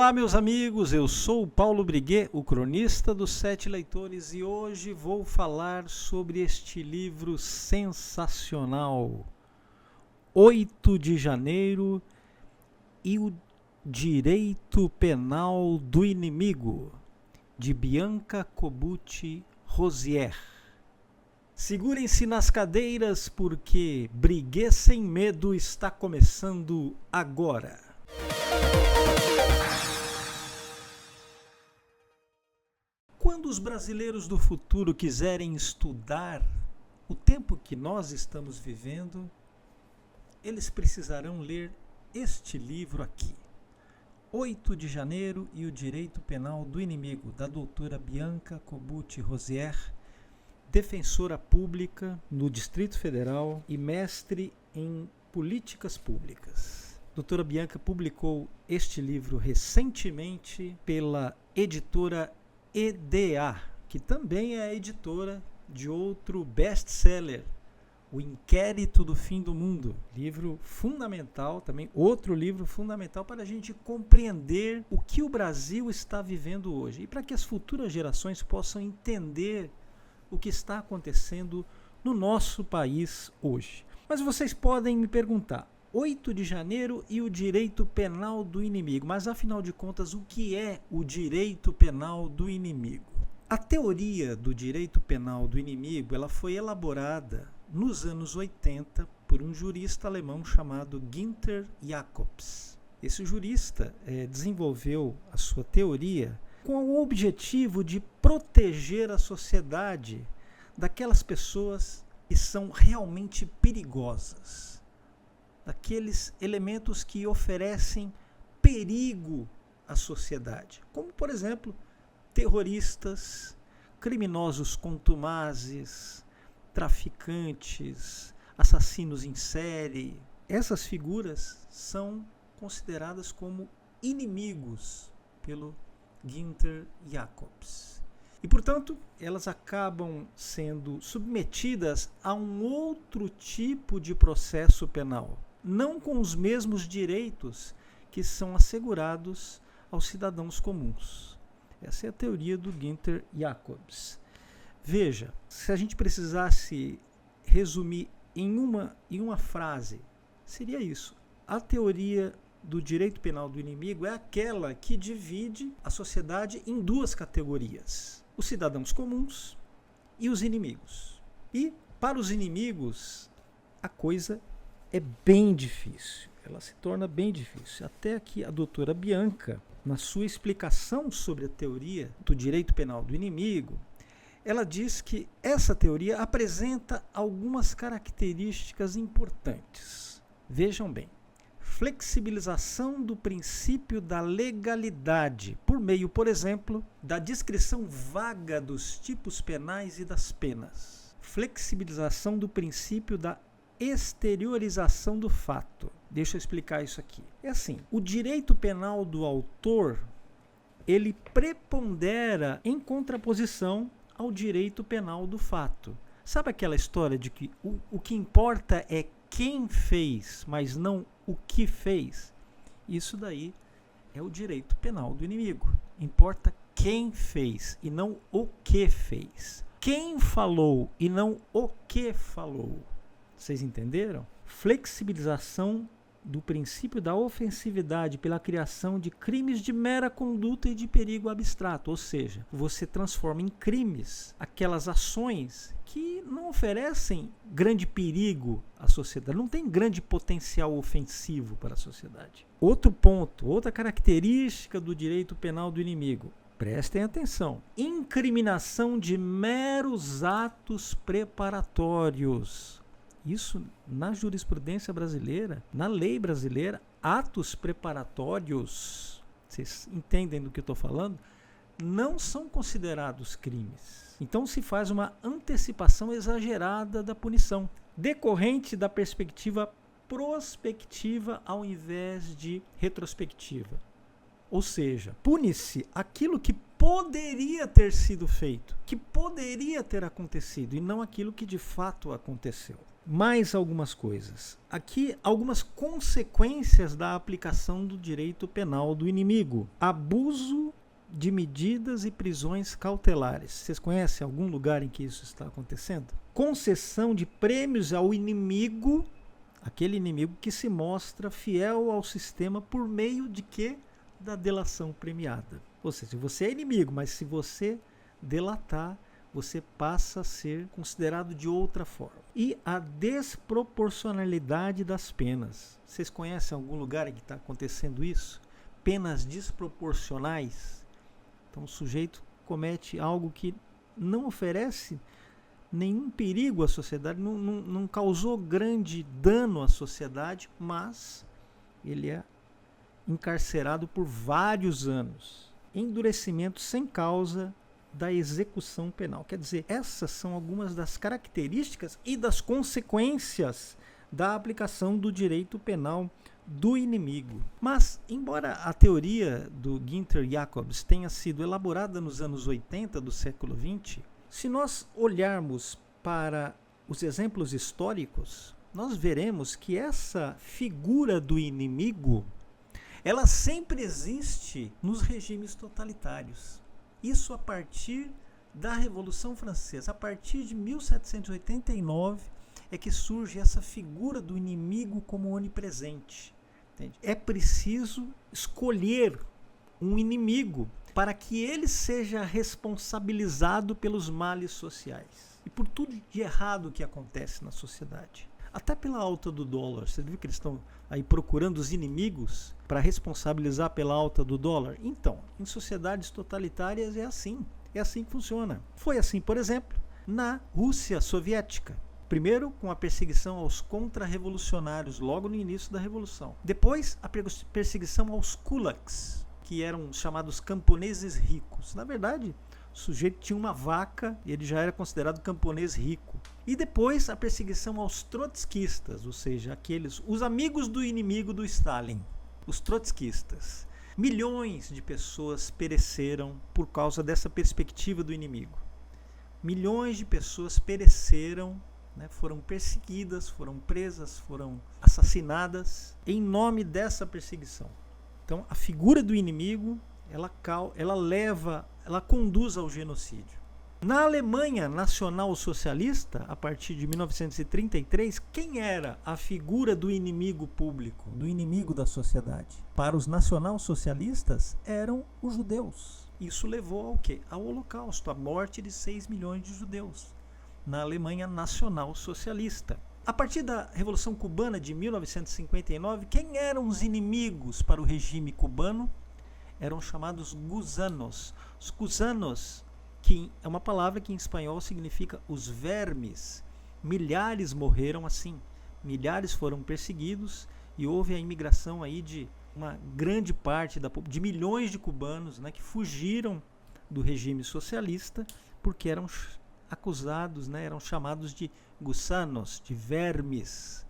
Olá, meus amigos, eu sou o Paulo Briguet, o cronista dos 7 leitores, e hoje vou falar sobre este livro sensacional, 8 de janeiro e o Direito Penal do Inimigo, de Bianca Cobucci-Rozier. Segurem-se nas cadeiras porque Briguet Sem Medo está começando agora. Quando os brasileiros do futuro quiserem estudar o tempo que nós estamos vivendo, eles precisarão ler este livro aqui, 8 de janeiro e o Direito Penal do Inimigo, da doutora Bianca Cobucci-Rozier, defensora pública no Distrito Federal e mestre em políticas públicas. A doutora Bianca publicou este livro recentemente pela editora EDA, que também é a editora de outro best-seller, O Inquérito do Fim do Mundo. Livro fundamental, também outro livro fundamental para a gente compreender o que o Brasil está vivendo hoje e para que as futuras gerações possam entender o que está acontecendo no nosso país hoje. Mas vocês podem me perguntar, 8 de janeiro e o direito penal do inimigo. Mas, afinal de contas, o que é o direito penal do inimigo? A teoria do direito penal do inimigo ela foi elaborada nos anos 80 por um jurista alemão chamado Günther Jacobs. Esse jurista desenvolveu a sua teoria com o objetivo de proteger a sociedade daquelas pessoas que são realmente perigosas, daqueles elementos que oferecem perigo à sociedade, como, por exemplo, terroristas, criminosos contumazes, traficantes, assassinos em série. Essas figuras são consideradas como inimigos pelo Günther Jacobs. E, portanto, elas acabam sendo submetidas a um outro tipo de processo penal, não com os mesmos direitos que são assegurados aos cidadãos comuns. Essa é a teoria do Günther Jacobs. Veja, se a gente precisasse resumir em uma frase, seria isso. A teoria do direito penal do inimigo é aquela que divide a sociedade em duas categorias: os cidadãos comuns e os inimigos. E para os inimigos a coisa é bem difícil, ela se torna bem difícil. Até que a doutora Bianca, na sua explicação sobre a teoria do direito penal do inimigo, ela diz que essa teoria apresenta algumas características importantes. Vejam bem: flexibilização do princípio da legalidade, por meio, por exemplo, da descrição vaga dos tipos penais e das penas. Flexibilização do princípio da exteriorização do fato. Deixa eu explicar isso aqui. É assim, o direito penal do autor, ele prepondera em contraposição ao direito penal do fato. Sabe aquela história de que o que importa é quem fez, mas não o que fez? Isso daí é o direito penal do inimigo. Importa quem fez e não o que fez. Quem falou e não o que falou. Vocês entenderam? Flexibilização do princípio da ofensividade pela criação de crimes de mera conduta e de perigo abstrato, ou seja, você transforma em crimes aquelas ações que não oferecem grande perigo à sociedade, não tem grande potencial ofensivo para a sociedade. Outro ponto, outra característica do direito penal do inimigo, prestem atenção: incriminação de meros atos preparatórios. Isso, na jurisprudência brasileira, na lei brasileira, atos preparatórios, vocês entendem do que eu estou falando, não são considerados crimes. Então se faz uma antecipação exagerada da punição, decorrente da perspectiva prospectiva ao invés de retrospectiva. Ou seja, pune-se aquilo que poderia ter sido feito, que poderia ter acontecido, e não aquilo que de fato aconteceu. Mais algumas coisas. Aqui, algumas consequências da aplicação do direito penal do inimigo. Abuso de medidas e prisões cautelares. Vocês conhecem algum lugar em que isso está acontecendo? Concessão de prêmios ao inimigo, aquele inimigo que se mostra fiel ao sistema por meio de quê? Da delação premiada. Ou seja, você é inimigo, mas se você delatar, você passa a ser considerado de outra forma. E a desproporcionalidade das penas. Vocês conhecem algum lugar em que está acontecendo isso? Penas desproporcionais. Então o sujeito comete algo que não oferece nenhum perigo à sociedade, não causou grande dano à sociedade, mas ele é encarcerado por vários anos. Endurecimento sem causa da execução penal. Quer dizer, essas são algumas das características e das consequências da aplicação do direito penal do inimigo. Mas, embora a teoria do Günther Jacobs tenha sido elaborada nos anos 80 do século XX, se nós olharmos para os exemplos históricos, nós veremos que essa figura do inimigo, ela sempre existe nos regimes totalitários. Isso a partir da Revolução Francesa. A partir de 1789 é que surge essa figura do inimigo como onipresente. Entende? É preciso escolher um inimigo para que ele seja responsabilizado pelos males sociais e por tudo de errado que acontece na sociedade. Até pela alta do dólar. Você viu que eles estão aí procurando os inimigos para responsabilizar pela alta do dólar? Então, em sociedades totalitárias é assim que funciona. Foi assim, por exemplo, na Rússia soviética. Primeiro, com a perseguição aos contra-revolucionários, logo no início da Revolução. Depois, a perseguição aos kulaks, que eram chamados camponeses ricos. Na verdade, o sujeito tinha uma vaca e ele já era considerado camponês rico. E depois, a perseguição aos trotskistas, ou seja, os amigos do inimigo do Stalin, os trotskistas. Milhões de pessoas pereceram por causa dessa perspectiva do inimigo. Milhões de pessoas pereceram, foram perseguidas, foram presas, foram assassinadas em nome dessa perseguição. Então, a figura do inimigo, ela conduz ao genocídio. Na Alemanha nacional-socialista, a partir de 1933, quem era a figura do inimigo público, do inimigo da sociedade? Para os nacional-socialistas, eram os judeus. Isso levou ao quê? Ao Holocausto, à morte de 6 milhões de judeus na Alemanha nacional-socialista. A partir da Revolução Cubana de 1959, quem eram os inimigos para o regime cubano? Eram chamados gusanos. Os gusanos, que é uma palavra que em espanhol significa os vermes. Milhares morreram assim. Milhares foram perseguidos e houve a imigração aí de uma grande parte de milhões de cubanos, que fugiram do regime socialista porque eram acusados, eram chamados de gusanos, de vermes,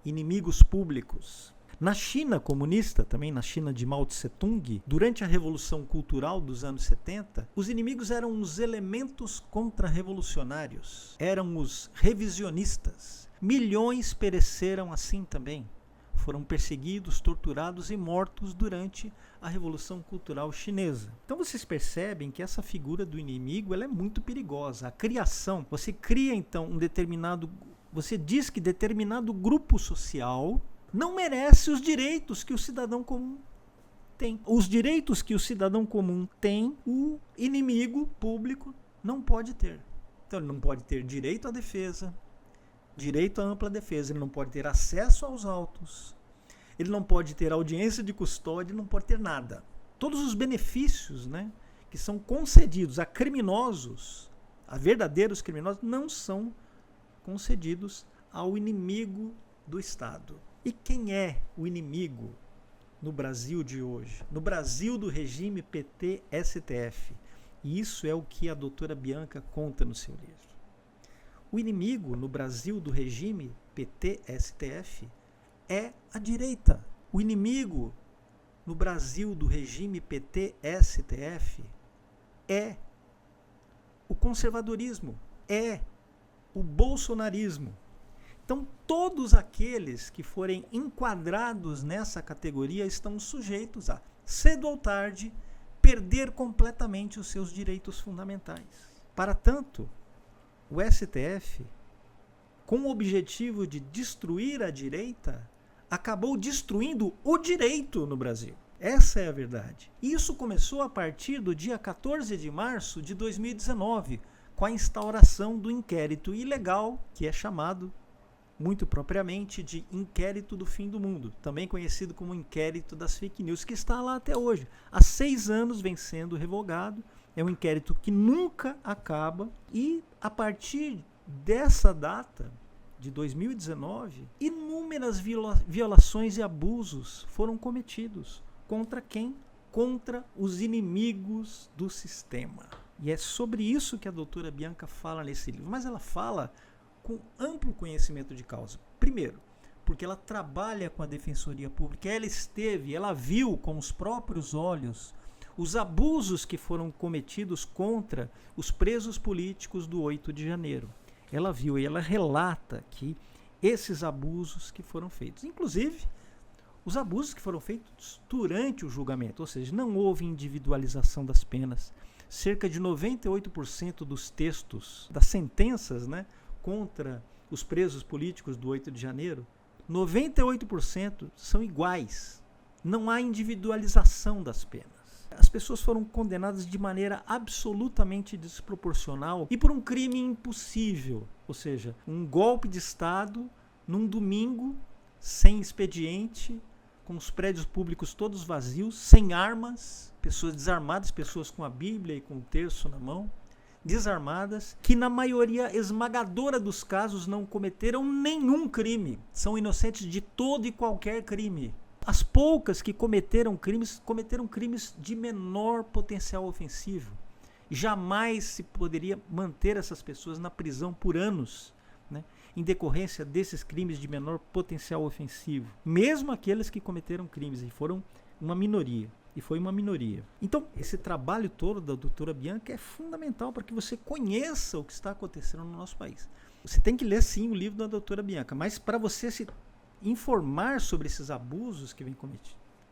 inimigos públicos. Na China comunista, também na China de Mao Tse-tung, durante a Revolução Cultural dos anos 70, os inimigos eram os elementos contra-revolucionários, eram os revisionistas. Milhões pereceram assim também. Foram perseguidos, torturados e mortos durante a Revolução Cultural Chinesa. Então vocês percebem que essa figura do inimigo ela é muito perigosa. A criação, você cria então você diz que determinado grupo social não merece os direitos que o cidadão comum tem. Os direitos que o cidadão comum tem, o inimigo público não pode ter. Então ele não pode ter direito à defesa, direito à ampla defesa, ele não pode ter acesso aos autos, ele não pode ter audiência de custódia, ele não pode ter nada. Todos os benefícios, que são concedidos a criminosos, a verdadeiros criminosos, não são concedidos ao inimigo do Estado. E quem é o inimigo no Brasil de hoje? No Brasil do regime PT-STF. E isso é o que a doutora Bianca conta no seu livro. O inimigo no Brasil do regime PT-STF é a direita. O inimigo no Brasil do regime PT-STF é o conservadorismo, é o bolsonarismo. Então, todos aqueles que forem enquadrados nessa categoria estão sujeitos a, cedo ou tarde, perder completamente os seus direitos fundamentais. Para tanto, o STF, com o objetivo de destruir a direita, acabou destruindo o direito no Brasil. Essa é a verdade. Isso começou a partir do dia 14 de março de 2019, com a instauração do inquérito ilegal, que é chamado, muito propriamente, de Inquérito do Fim do Mundo, também conhecido como Inquérito das Fake News, que está lá até hoje. Há 6 anos vem sendo revogado, é um inquérito que nunca acaba, e a partir dessa data, de 2019, inúmeras violações e abusos foram cometidos. Contra quem? Contra os inimigos do sistema. E é sobre isso que a doutora Bianca fala nesse livro. Mas ela fala com amplo conhecimento de causa. Primeiro, porque ela trabalha com a Defensoria Pública. Ela viu com os próprios olhos os abusos que foram cometidos contra os presos políticos do 8 de janeiro. Ela viu e ela relata que esses abusos que foram feitos, inclusive os abusos que foram feitos durante o julgamento, ou seja, não houve individualização das penas. Cerca de 98% dos textos, das sentenças, né, contra os presos políticos do 8 de janeiro, 98% são iguais. Não há individualização das penas. As pessoas foram condenadas de maneira absolutamente desproporcional e por um crime impossível, ou seja, um golpe de Estado num domingo, sem expediente, com os prédios públicos todos vazios, sem armas, pessoas desarmadas, pessoas com a Bíblia e com o terço na mão, desarmadas, que na maioria esmagadora dos casos não cometeram nenhum crime, são inocentes de todo e qualquer crime. As poucas que cometeram crimes de menor potencial ofensivo. Jamais se poderia manter essas pessoas na prisão por anos, né, em decorrência desses crimes de menor potencial ofensivo. Mesmo aqueles que cometeram crimes, e foram uma minoria. E foi uma minoria. Então, esse trabalho todo da doutora Bianca é fundamental para que você conheça o que está acontecendo no nosso país. Você tem que ler, sim, o livro da doutora Bianca, mas para você se informar sobre esses abusos que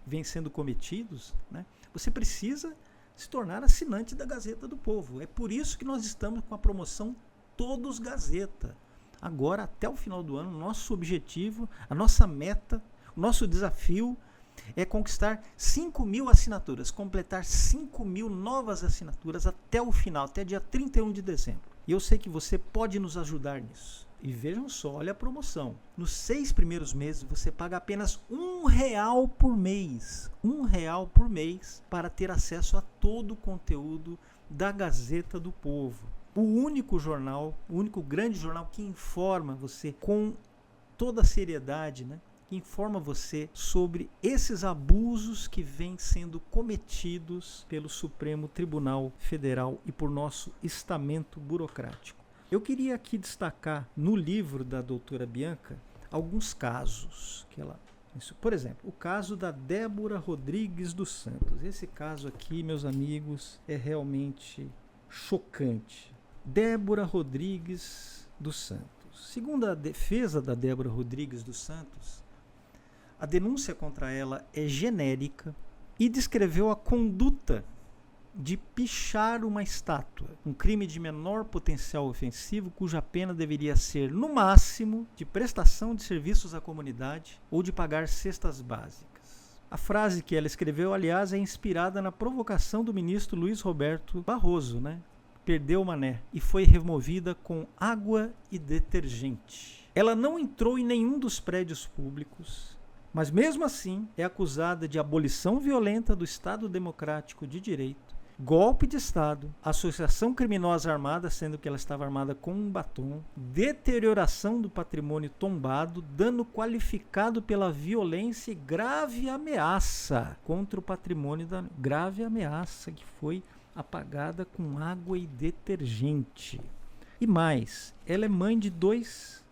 vêm sendo cometidos, né, você precisa se tornar assinante da Gazeta do Povo. É por isso que nós estamos com a promoção Todos Gazeta. Agora, até o final do ano, nosso objetivo, a nossa meta, o nosso desafio é conquistar 5.000 assinaturas, completar 5.000 novas assinaturas até o final, até dia 31 de dezembro. E eu sei que você pode nos ajudar nisso. E vejam só, olha a promoção. Nos 6 primeiros meses você paga apenas R$1 por mês. R$1 por mês para ter acesso a todo o conteúdo da Gazeta do Povo. O único jornal, o único grande jornal que informa você com toda a seriedade, né? Que informa você sobre esses abusos que vêm sendo cometidos pelo Supremo Tribunal Federal e por nosso estamento burocrático. Eu queria aqui destacar no livro da doutora Bianca alguns casos que ela... Por exemplo, o caso da Débora Rodrigues dos Santos. Esse caso aqui, meus amigos, é realmente chocante. Débora Rodrigues dos Santos. Segundo a defesa da Débora Rodrigues dos Santos, a denúncia contra ela é genérica e descreveu a conduta de pichar uma estátua, um crime de menor potencial ofensivo, cuja pena deveria ser, no máximo, de prestação de serviços à comunidade ou de pagar cestas básicas. A frase que ela escreveu, aliás, é inspirada na provocação do ministro Luiz Roberto Barroso, né? Perdeu o mané, e foi removida com água e detergente. Ela não entrou em nenhum dos prédios públicos, mas mesmo assim é acusada de abolição violenta do Estado Democrático de Direito, golpe de Estado, associação criminosa armada, sendo que ela estava armada com um batom, deterioração do patrimônio tombado, dano qualificado pela violência e grave ameaça contra o patrimônio grave ameaça que foi apagada com água e detergente. E mais, ela é mãe de duas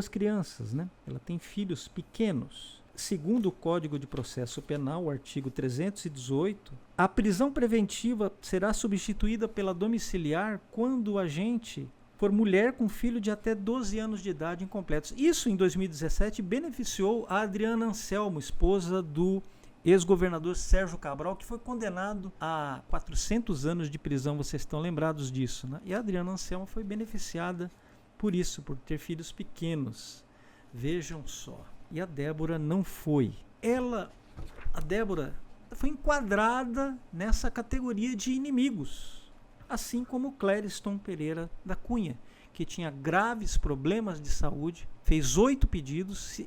crianças, né? Ela tem filhos pequenos. Segundo o Código de Processo Penal, o artigo 318, a prisão preventiva será substituída pela domiciliar quando o agente for mulher com filho de até 12 anos de idade incompletos. Isso, em 2017, beneficiou a Adriana Anselmo, esposa do ex-governador Sérgio Cabral, que foi condenado a 400 anos de prisão. Vocês estão lembrados disso, né? E a Adriana Anselmo foi beneficiada por isso, por ter filhos pequenos. Vejam só. E a Débora não foi. A Débora foi enquadrada nessa categoria de inimigos, assim como Clériston Pereira da Cunha, que tinha graves problemas de saúde, fez 8 pedidos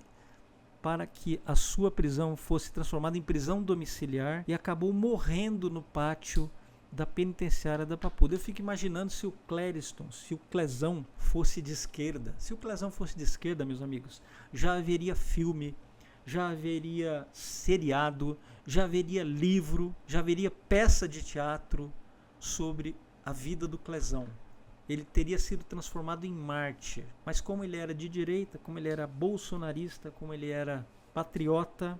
para que a sua prisão fosse transformada em prisão domiciliar e acabou morrendo no pátio da penitenciária da Papuda. Eu fico imaginando se o Clériston, se o Clezão fosse de esquerda. Se o Clezão fosse de esquerda, meus amigos, já haveria filme, já haveria seriado, já haveria livro, já haveria peça de teatro sobre a vida do Clezão. Ele teria sido transformado em mártir. Mas como ele era de direita, como ele era bolsonarista, como ele era patriota,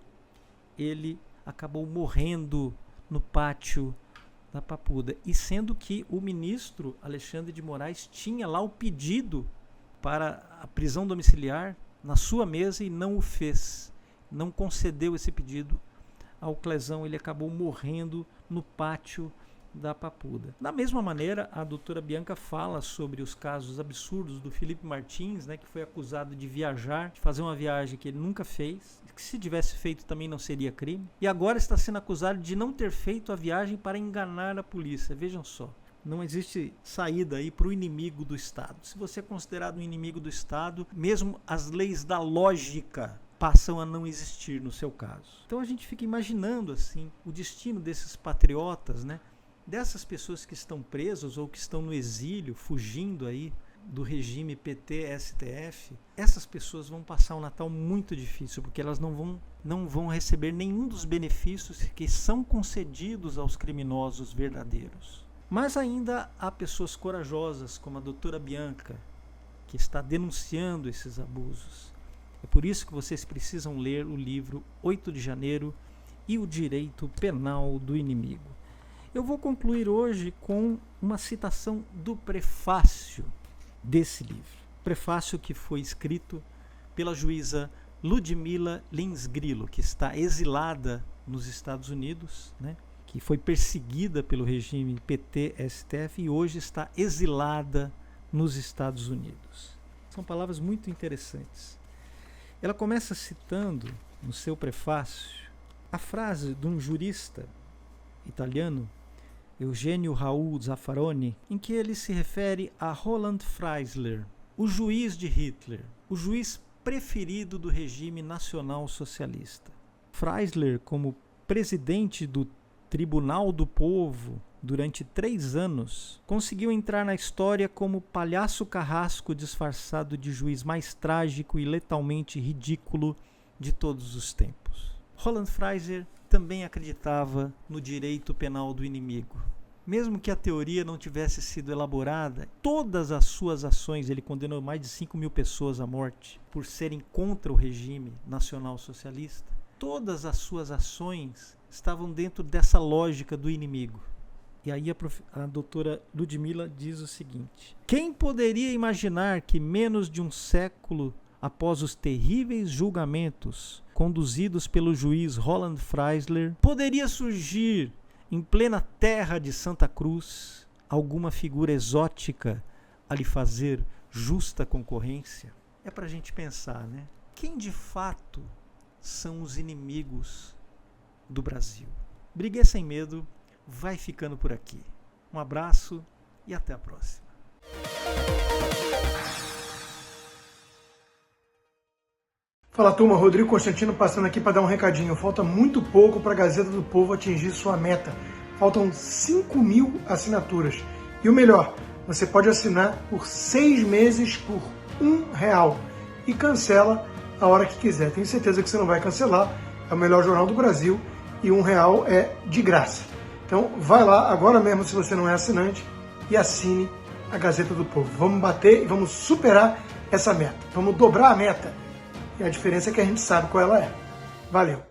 ele acabou morrendo no pátio da Papuda. E sendo que o ministro Alexandre de Moraes tinha lá o pedido para a prisão domiciliar na sua mesa e não o fez. Não concedeu esse pedido ao Clezão. Ele acabou morrendo no pátio da Papuda. Da mesma maneira, a doutora Bianca fala sobre os casos absurdos do Felipe Martins, né, que foi acusado de viajar, de fazer uma viagem que ele nunca fez, que se tivesse feito também não seria crime, e agora está sendo acusado de não ter feito a viagem para enganar a polícia. Vejam só, não existe saída aí para o inimigo do Estado. Se você é considerado um inimigo do Estado, mesmo as leis da lógica passam a não existir no seu caso. Então a gente fica imaginando assim o destino desses patriotas, né? Dessas pessoas que estão presas ou que estão no exílio, fugindo aí do regime PT-STF, essas pessoas vão passar um Natal muito difícil, porque elas não vão receber nenhum dos benefícios que são concedidos aos criminosos verdadeiros. Mas ainda há pessoas corajosas, como a doutora Bianca, que está denunciando esses abusos. É por isso que vocês precisam ler o livro 8 de Janeiro e o Direito Penal do Inimigo. Eu vou concluir hoje com uma citação do prefácio desse livro. Prefácio que foi escrito pela juíza Ludmila Lins Grillo, que está exilada nos Estados Unidos, né? Que foi perseguida pelo regime PT-STF e hoje está exilada nos Estados Unidos. São palavras muito interessantes. Ela começa citando, no seu prefácio, a frase de um jurista italiano, Eugenio Raul Zaffaroni, em que ele se refere a Roland Freisler, o juiz de Hitler, o juiz preferido do regime nacional socialista. Freisler, como presidente do Tribunal do Povo durante 3 anos, conseguiu entrar na história como palhaço carrasco disfarçado de juiz mais trágico e letalmente ridículo de todos os tempos. Roland Freisler também acreditava no direito penal do inimigo. Mesmo que a teoria não tivesse sido elaborada, todas as suas ações, ele condenou mais de 5.000 pessoas à morte por serem contra o regime nacional socialista, todas as suas ações estavam dentro dessa lógica do inimigo. E aí a doutora Ludmila diz o seguinte: quem poderia imaginar que menos de um século após os terríveis julgamentos conduzidos pelo juiz Roland Freisler, poderia surgir em plena terra de Santa Cruz alguma figura exótica a lhe fazer justa concorrência? É para a gente pensar, né? Quem de fato são os inimigos do Brasil? Briguê Sem Medo vai ficando por aqui. Um abraço e até a próxima. Fala turma, Rodrigo Constantino passando aqui para dar um recadinho. Falta muito pouco para a Gazeta do Povo atingir sua meta. Faltam 5.000 assinaturas. E o melhor, você pode assinar por 6 meses por R$1 e cancela a hora que quiser. Tenho certeza que você não vai cancelar. É o melhor jornal do Brasil e R$1 é de graça. Então vai lá agora mesmo, se você não é assinante, e assine a Gazeta do Povo. Vamos bater e vamos superar essa meta. Vamos dobrar a meta. E a diferença é que a gente sabe qual ela é. Valeu!